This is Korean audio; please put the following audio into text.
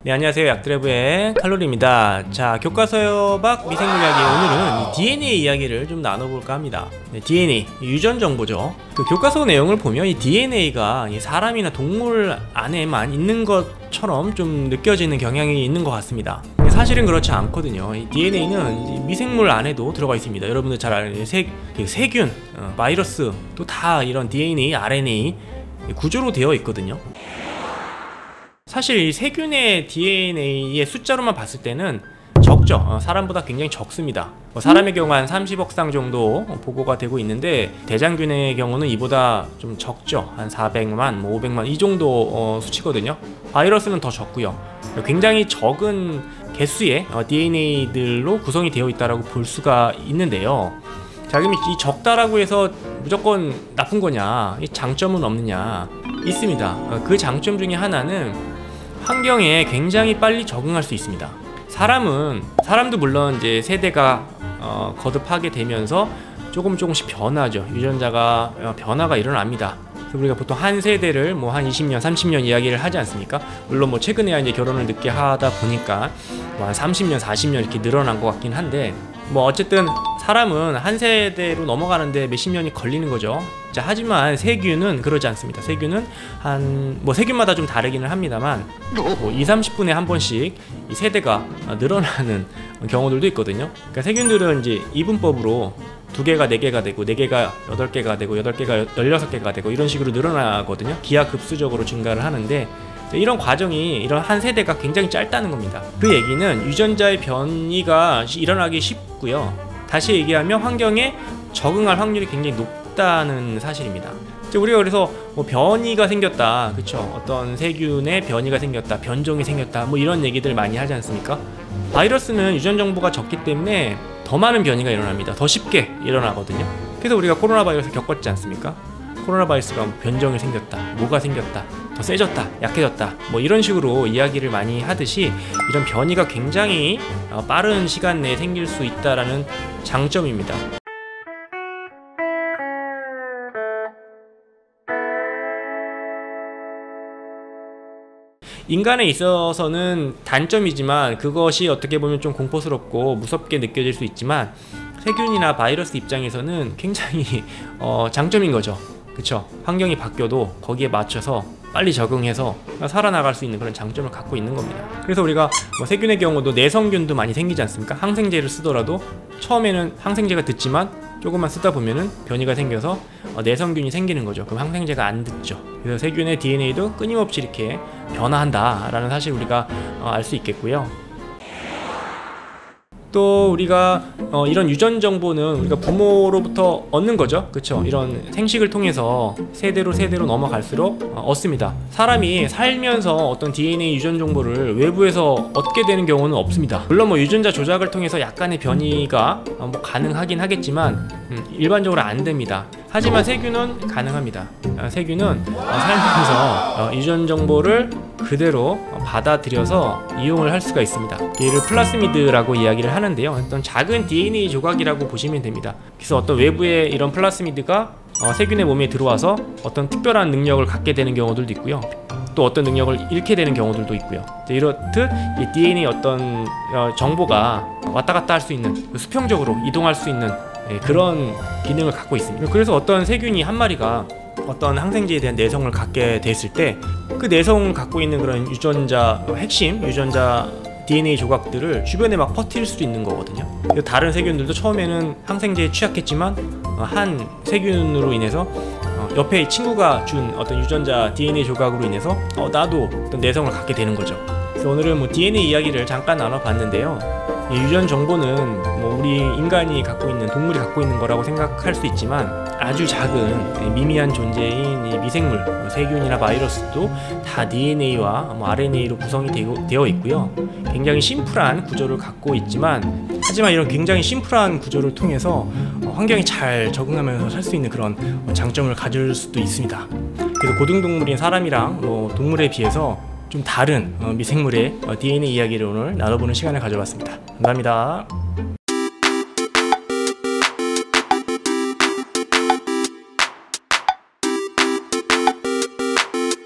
네, 안녕하세요. 약드래브의 칼로리입니다. 자, 교과서역 미생물 이야기, 오늘은 DNA 이야기를 좀 나눠볼까 합니다. 네, DNA, 유전 정보죠. 그 교과서 내용을 보면 이 DNA가 사람이나 동물 안에만 있는 것처럼 좀 느껴지는 경향이 있는 것 같습니다. 사실은 그렇지 않거든요. 이 DNA는 미생물 안에도 들어가 있습니다. 여러분들 잘 아는 세균, 바이러스, 또 다 이런 DNA, RNA 구조로 되어 있거든요. 사실 이 세균의 DNA의 숫자로만 봤을 때는 적죠. 사람보다 굉장히 적습니다. 사람의 경우 한 30억 쌍 정도 보고가 되고 있는데, 대장균의 경우는 이보다 좀 적죠. 한 400만, 500만 이 정도 수치거든요. 바이러스는 더 적고요. 굉장히 적은 개수의 DNA들로 구성이 되어 있다고 볼 수가 있는데요. 자, 그럼 이 적다라고 해서 무조건 나쁜 거냐? 이 장점은 없느냐? 있습니다. 그 장점 중에 하나는 환경에 굉장히 빨리 적응할 수 있습니다. 사람도 물론 이제 세대가 거듭하게 되면서 조금씩 변하죠. 유전자가 변화가 일어납니다. 그래서 우리가 보통 한 세대를 뭐 한 20년, 30년 이야기를 하지 않습니까? 물론 뭐 최근에야 이제 결혼을 늦게 하다 보니까 뭐 한 30년, 40년 이렇게 늘어난 것 같긴 한데, 뭐 어쨌든 사람은 한 세대로 넘어가는데 몇십 년이 걸리는 거죠. 자, 하지만 세균은 그러지 않습니다. 세균은 뭐 세균마다 좀 다르기는 합니다만 뭐 2-30분에 한 번씩 이 세대가 늘어나는 경우들도 있거든요. 그러니까 세균들은 이제 이분법으로 2개가 4개가 되고 4개가 8개가 되고 8개가 16개가 되고 이런 식으로 늘어나거든요. 기하급수적으로 증가를 하는데, 이런 과정이, 이런 한 세대가 굉장히 짧다는 겁니다. 그 얘기는 유전자의 변이가 일어나기 쉽고요. 다시 얘기하면 환경에 적응할 확률이 굉장히 높다는 사실입니다. 우리가 그래서 뭐 변이가 생겼다, 그쵸? 어떤 세균의 변이가 생겼다, 변종이 생겼다, 뭐 이런 얘기들 많이 하지 않습니까? 바이러스는 유전 정보가 적기 때문에 더 많은 변이가 일어납니다. 더 쉽게 일어나거든요. 그래서 우리가 코로나 바이러스 겪었지 않습니까? 코로나 바이러스가 변종이 생겼다, 뭐가 생겼다, 더 세졌다, 약해졌다, 뭐 이런 식으로 이야기를 많이 하듯이 이런 변이가 굉장히 빠른 시간 내에 생길 수 있다라는 장점입니다. 인간에 있어서는 단점이지만, 그것이 어떻게 보면 좀 공포스럽고 무섭게 느껴질 수 있지만, 세균이나 바이러스 입장에서는 굉장히 장점인 거죠. 그쵸? 환경이 바뀌어도 거기에 맞춰서 빨리 적응해서 살아나갈 수 있는 그런 장점을 갖고 있는 겁니다. 그래서 우리가 뭐 세균의 경우도 내성균도 많이 생기지 않습니까? 항생제를 쓰더라도 처음에는 항생제가 듣지만 조금만 쓰다 보면은 변이가 생겨서 내성균이 생기는 거죠. 그럼 항생제가 안 듣죠. 그래서 세균의 DNA도 끊임없이 이렇게 변화한다라는 사실 우리가 알 수 있겠고요. 또 우리가 이런 유전 정보는 우리가 부모로부터 얻는 거죠. 그쵸? 이런 생식을 통해서 세대로 넘어갈수록 얻습니다. 사람이 살면서 어떤 DNA 유전 정보를 외부에서 얻게 되는 경우는 없습니다. 물론 뭐 유전자 조작을 통해서 약간의 변이가 뭐 가능하긴 하겠지만 일반적으로 안 됩니다. 하지만 세균은 가능합니다. 세균은 살면서 유전 정보를 그대로 받아들여서 이용을 할 수가 있습니다. 얘를 플라스미드라고 이야기를 하는데요. 어떤 작은 DNA 조각이라고 보시면 됩니다. 그래서 어떤 외부의 이런 플라스미드가 세균의 몸에 들어와서 어떤 특별한 능력을 갖게 되는 경우들도 있고요. 또 어떤 능력을 잃게 되는 경우들도 있고요. 이렇듯 이 DNA 어떤 정보가 왔다 갔다 할 수 있는, 수평적으로 이동할 수 있는 그런 기능을 갖고 있습니다. 그래서 어떤 세균이 한 마리가 어떤 항생제에 대한 내성을 갖게 됐을 때, 그 내성을 갖고 있는 그런 유전자, 핵심 유전자 DNA 조각들을 주변에 막 퍼뜨릴 수도 있는 거거든요. 다른 세균들도 처음에는 항생제에 취약했지만 한 세균으로 인해서 옆에 친구가 준 어떤 유전자 DNA 조각으로 인해서 나도 어떤 내성을 갖게 되는 거죠. 그래서 오늘은 뭐 DNA 이야기를 잠깐 나눠봤는데요. 이 유전 정보는 뭐 우리 인간이 갖고 있는, 동물이 갖고 있는 거라고 생각할 수 있지만, 아주 작은 미미한 존재인 이 미생물, 세균이나 바이러스도 다 DNA와 뭐 RNA로 구성이 되어 있고요. 굉장히 심플한 구조를 갖고 있지만, 하지만 이런 굉장히 심플한 구조를 통해서 환경에 잘 적응하면서 살 수 있는 그런 장점을 가질 수도 있습니다. 그래서 고등동물인 사람이랑 뭐 동물에 비해서 좀 다른 미생물의 DNA 이야기를 오늘 나눠보는 시간을 가져봤습니다. 감사합니다.